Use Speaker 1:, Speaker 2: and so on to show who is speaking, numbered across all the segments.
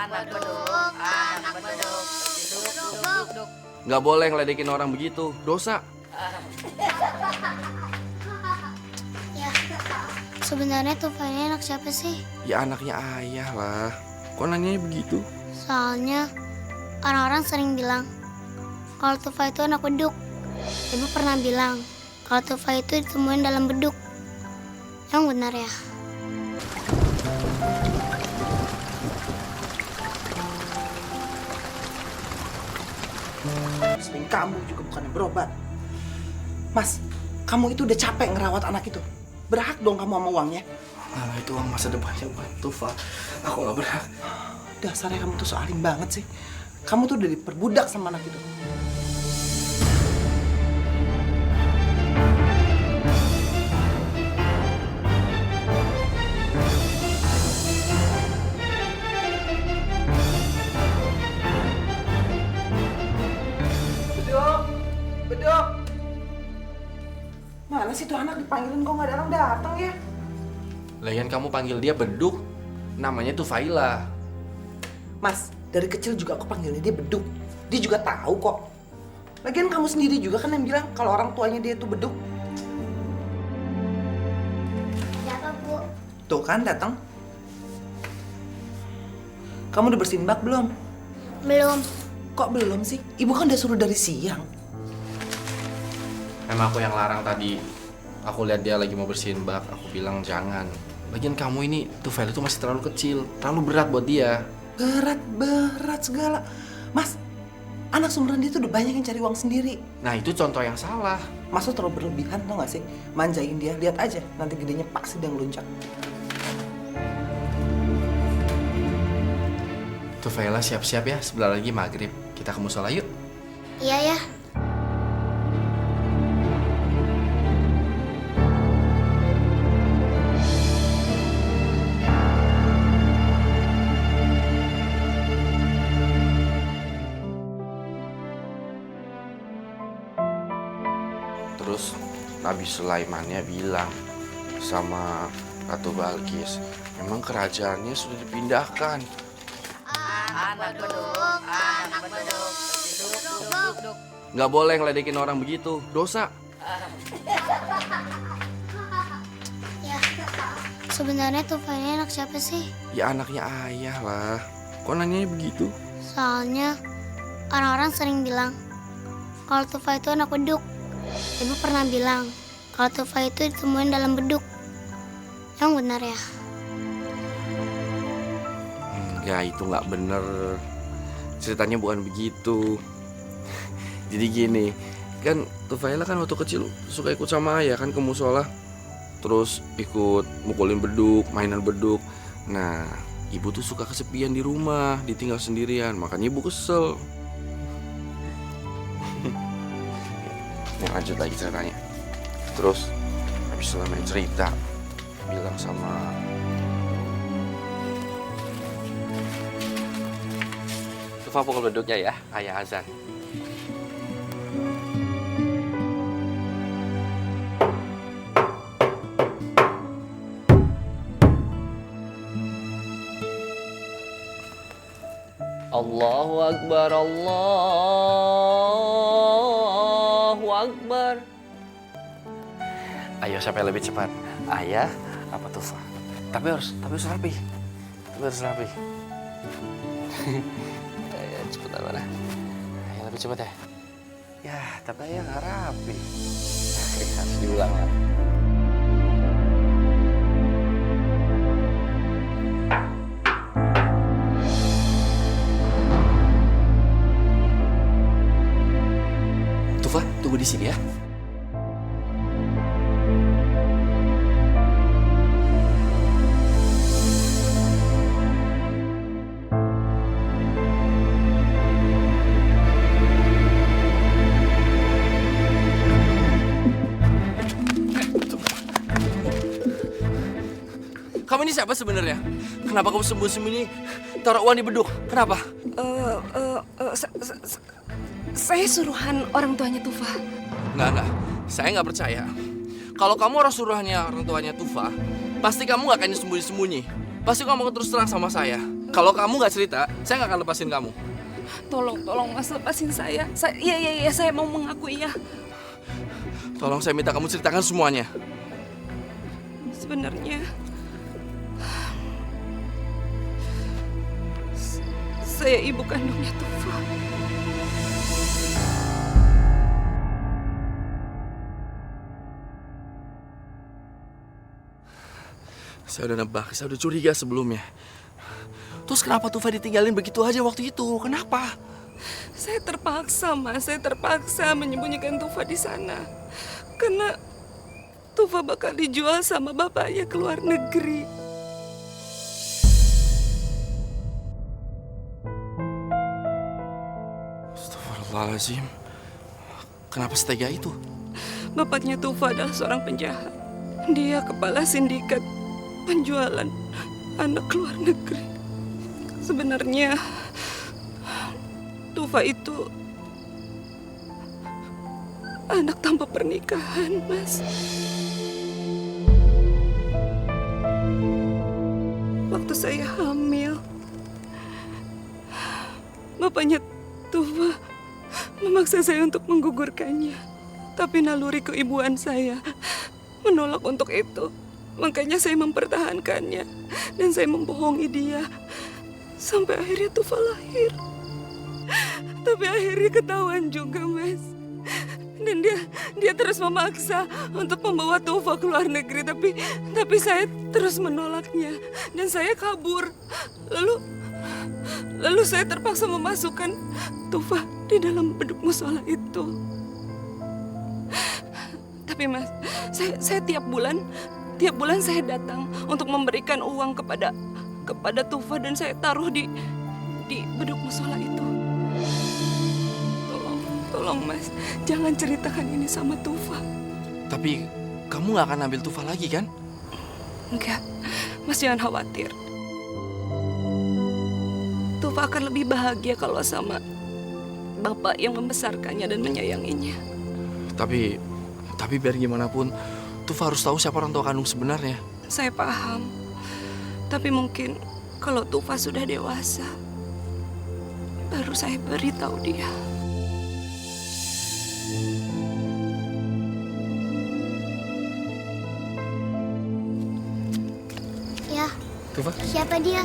Speaker 1: Anak beduk, anak beduk. Duduk, duduk, duduk.
Speaker 2: Nggak boleh ngeledekin orang begitu, dosa.
Speaker 3: Ya, sebenarnya Tufa ini anak siapa sih?
Speaker 2: Ya anaknya ayah lah. Kok nanyanya begitu?
Speaker 3: Soalnya orang-orang sering bilang kalau Tufa itu anak beduk. Ibu pernah bilang kalau Tufa itu ditemuin dalam beduk. Yang benar ya?
Speaker 4: Sering kamu juga bukannya berobat. Mas, kamu itu udah capek ngerawat anak itu. Berhak dong kamu sama uangnya.
Speaker 2: Alah itu uang masa depannya buat Tufa. Aku nggak berhak.
Speaker 4: Dasarnya kamu tuh soalim banget sih. Kamu tuh udah diperbudak sama anak itu. Beduk, beduk. Mana sih tuh anak dipanggilin kok nggak datang ya?
Speaker 2: Lagian kamu panggil dia beduk, namanya Tufaila.
Speaker 4: Mas, dari kecil juga aku panggilnya dia beduk. Dia juga tahu kok. Lagian kamu sendiri juga kan yang bilang kalau orang tuanya dia tuh beduk.
Speaker 3: Siapa, Bu?
Speaker 4: Tuh kan datang. Kamu udah bersihin bak belum?
Speaker 3: Belum.
Speaker 4: Kok belum sih? Ibu kan udah suruh dari siang.
Speaker 2: Emang aku yang larang tadi. Aku lihat dia lagi mau bersihin bak, aku bilang jangan. Lagian kamu ini, Tufaila itu masih terlalu kecil, terlalu berat buat dia.
Speaker 4: Berat segala. Mas, anak sumuran dia tuh udah banyak yang cari uang sendiri.
Speaker 2: Nah itu contoh yang salah.
Speaker 4: Mas tuh terlalu berlebihan tau gak sih? Manjain dia, lihat aja. Nanti gedenya pasti dia ngeluncak.
Speaker 2: Tufaila siap-siap ya, sebentar lagi maghrib. Kita ke musola yuk.
Speaker 3: Iya ya.
Speaker 2: Terus Nabi Sulaimannya bilang sama Ratu Balkis, memang kerajaannya sudah dipindahkan.
Speaker 1: Anak beduk, anak beduk. Duduk, duduk, duduk.
Speaker 2: Nggak boleh ngeledekin orang begitu, dosa.
Speaker 3: Ya, sebenarnya Tufa ini anak siapa sih?
Speaker 2: Ya anaknya ayah lah. Kok nanyanya begitu?
Speaker 3: Soalnya orang-orang sering bilang kalau Tufa itu anak beduk. Ibu pernah bilang kalau Tufa itu ditemuin dalam beduk. Yang benar ya?
Speaker 2: Enggak, itu nggak bener. Ceritanya bukan begitu. Jadi gini, kan Tufaila kan waktu kecil suka ikut sama ayah kan ke musola. Terus ikut mukulin beduk, mainan beduk. Nah, ibu tuh suka kesepian di rumah, ditinggal sendirian. Makanya ibu kesel. Nih lanjut lagi ceritanya. Terus habis selama cerita, bilang sama Tufa pukul beduknya ya, ayah azan. Allahu Akbar, Allahu Akbar. Ayo siapa yang lebih cepat? Ayah apa Tufa? Tapi harus rapi. Tapi harus rapi. Ayo cepetan mana? Ayah lebih cepat ya? Ya, tapi ayah nggak rapi. Harus diulang lah. Tufa, tunggu di sini ya. Kamu ini siapa sebenarnya? Kenapa kamu sembunyi-sembunyi taruh uang di beduk? Kenapa?
Speaker 5: Saya suruhan orang tuanya Tufa.
Speaker 2: Enggak. Saya nggak percaya. Kalau kamu orang suruhannya orang tuanya Tufa, pasti kamu nggak akan sembunyi-sembunyi. Pasti kamu akan terus terang sama saya. Kalau kamu nggak cerita, saya nggak akan lepasin kamu.
Speaker 5: Tolong Mas, lepasin saya. Iya, saya mau mengakui ya.
Speaker 2: Tolong saya minta kamu ceritakan semuanya.
Speaker 5: Sebenarnya saya ibu kandungnya Tufa.
Speaker 2: Saya udah nebak, saya udah curiga sebelumnya. Terus kenapa Tufa ditinggalin begitu aja waktu itu? Kenapa?
Speaker 5: Saya terpaksa, Mas. Saya terpaksa menyembunyikan Tufa di sana. Karena Tufa bakal dijual sama bapaknya ke luar negeri.
Speaker 2: Astagfirullahaladzim. Kenapa setega itu?
Speaker 5: Bapaknya Tufa adalah seorang penjahat. Dia kepala sindikat penjualan anak ke luar negeri. Sebenarnya Tufa itu anak tanpa pernikahan, Mas. Waktu saya hamil, bapaknya Tufa memaksa saya untuk menggugurkannya. Tapi naluri keibuan saya menolak untuk itu. Makanya saya mempertahankannya. Dan saya membohongi dia. Sampai akhirnya Tufa lahir. Tapi akhirnya ketahuan juga, Mas. Dan dia terus memaksa untuk membawa Tufa ke luar negeri. Tapi saya terus menolaknya. Dan saya kabur. Lalu saya terpaksa memasukkan Tufa di dalam beduk musola itu. Tapi Mas, saya tiap bulan saya datang untuk memberikan uang kepada Tufa dan saya taruh di beduk musola itu. Tolong Mas, jangan ceritakan ini sama Tufa.
Speaker 2: Tapi kamu nggak akan ambil Tufa lagi kan?
Speaker 5: Enggak, Mas jangan khawatir. Tufa akan lebih bahagia kalau sama bapak yang membesarkannya dan menyayanginya.
Speaker 2: Tapi biar gimana pun, Tufa harus tahu siapa orang tua kandung sebenarnya.
Speaker 5: Saya paham. Tapi mungkin kalau Tufa sudah dewasa, baru saya beritahu dia.
Speaker 3: Ya,
Speaker 2: Tufa?
Speaker 3: siapa dia?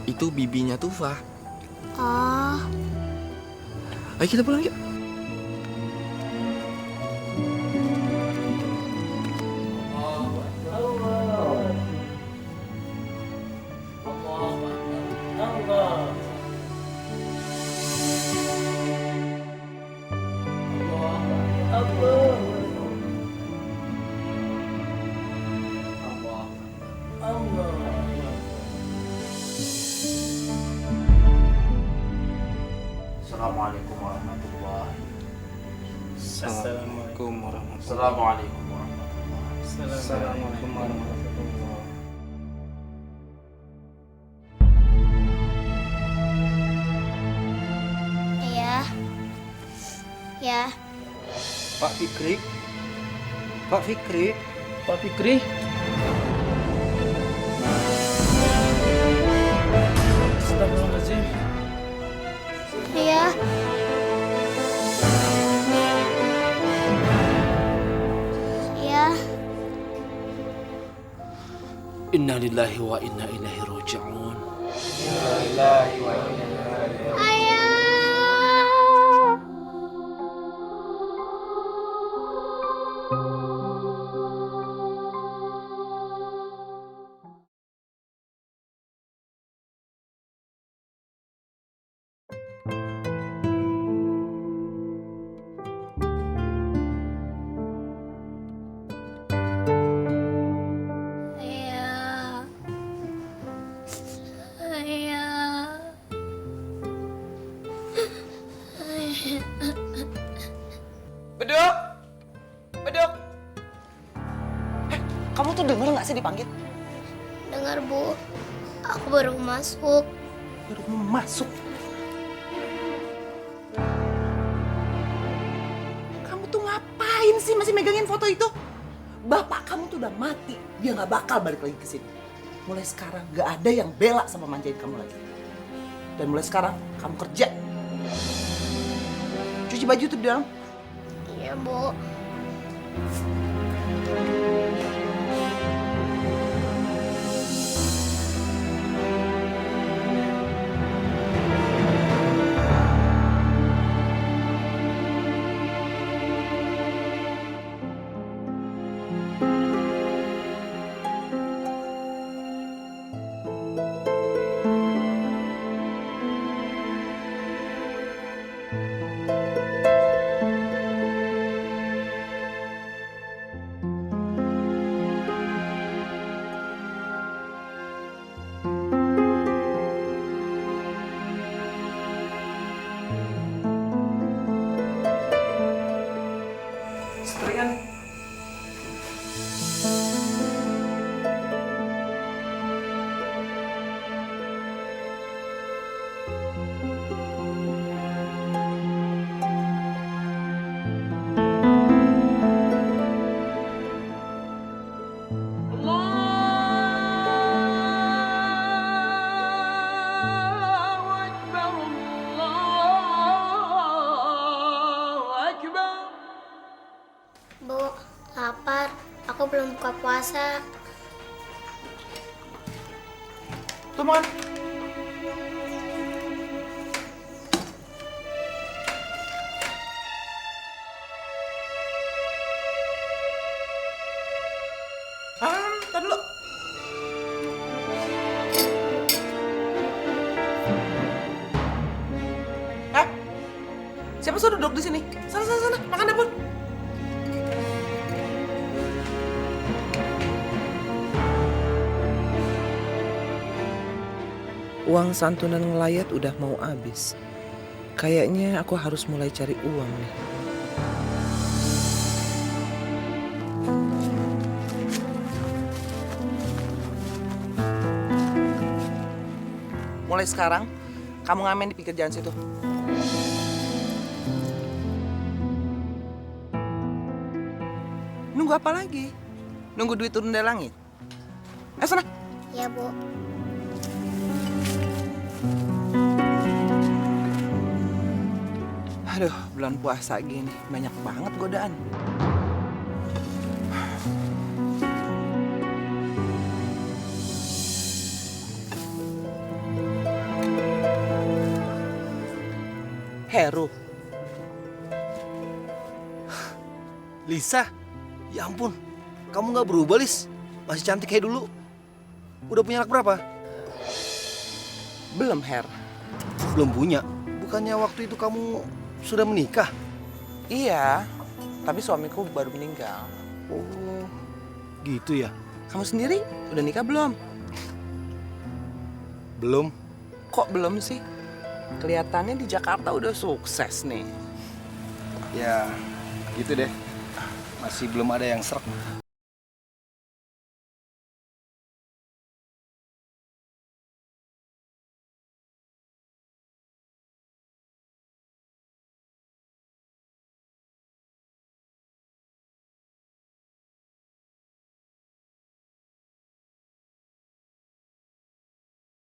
Speaker 2: Itu bibinya Tufa.
Speaker 3: Oh,
Speaker 2: Ayo kita pulang yuk.
Speaker 1: Assalamualaikum warahmatullahi
Speaker 2: Assalamualaikum warahmatullahi
Speaker 1: Assalamualaikum warahmatullahi
Speaker 2: Assalamualaikum warahmatullahi.
Speaker 3: ya.
Speaker 6: Pak Fikri. Pak Fikri.
Speaker 1: Pak Fikri. Astagfirullahaladzim.
Speaker 3: Ya. Ya.
Speaker 1: Inna lillahi wa inna ilaihi raji'un.
Speaker 3: Ayah. Ayah. Ayah.
Speaker 4: Beduk! Beduk! Kamu tuh denger nggak sih dipanggil?
Speaker 3: Dengar, Bu. Aku baru masuk.
Speaker 4: Baru mau masuk. Kamu tuh ngapain sih masih megangin foto itu? Bapak kamu tuh udah mati. Dia nggak bakal balik lagi ke sini. Mulai sekarang nggak ada yang bela sama manjain kamu lagi. Dan mulai sekarang kamu kerja. Cuci baju tuh di dalam.
Speaker 3: Iya, Bu.
Speaker 4: Setrikan.
Speaker 3: Bu, lapar. Aku belum buka puasa.
Speaker 4: Tuh makan. Tar dulu. Siapa suruh duduk di sini? Sana, sana, sana. Makan dapur. Uang santunan ngelayat udah mau habis. Kayaknya aku harus mulai cari uang nih. Mulai sekarang, kamu ngamen di pinggir jalan situ. Nunggu apa lagi? Nunggu duit turun dari langit? Sana.
Speaker 3: Ya, Bu.
Speaker 4: Aduh, bulan puasa gini, banyak banget godaan. Heru,
Speaker 6: Lisa, ya ampun, kamu nggak berubah, Lis. Masih cantik kayak dulu. Udah punya anak berapa?
Speaker 4: belum Her.
Speaker 6: Belum punya. Bukannya waktu itu kamu sudah menikah?
Speaker 4: Iya, tapi suamiku baru meninggal.
Speaker 6: Oh, gitu ya?
Speaker 4: Kamu sendiri udah nikah belum?
Speaker 6: Belum.
Speaker 4: Kok belum sih? Kelihatannya di Jakarta udah sukses nih.
Speaker 6: Ya, gitu deh. Masih belum ada yang serak.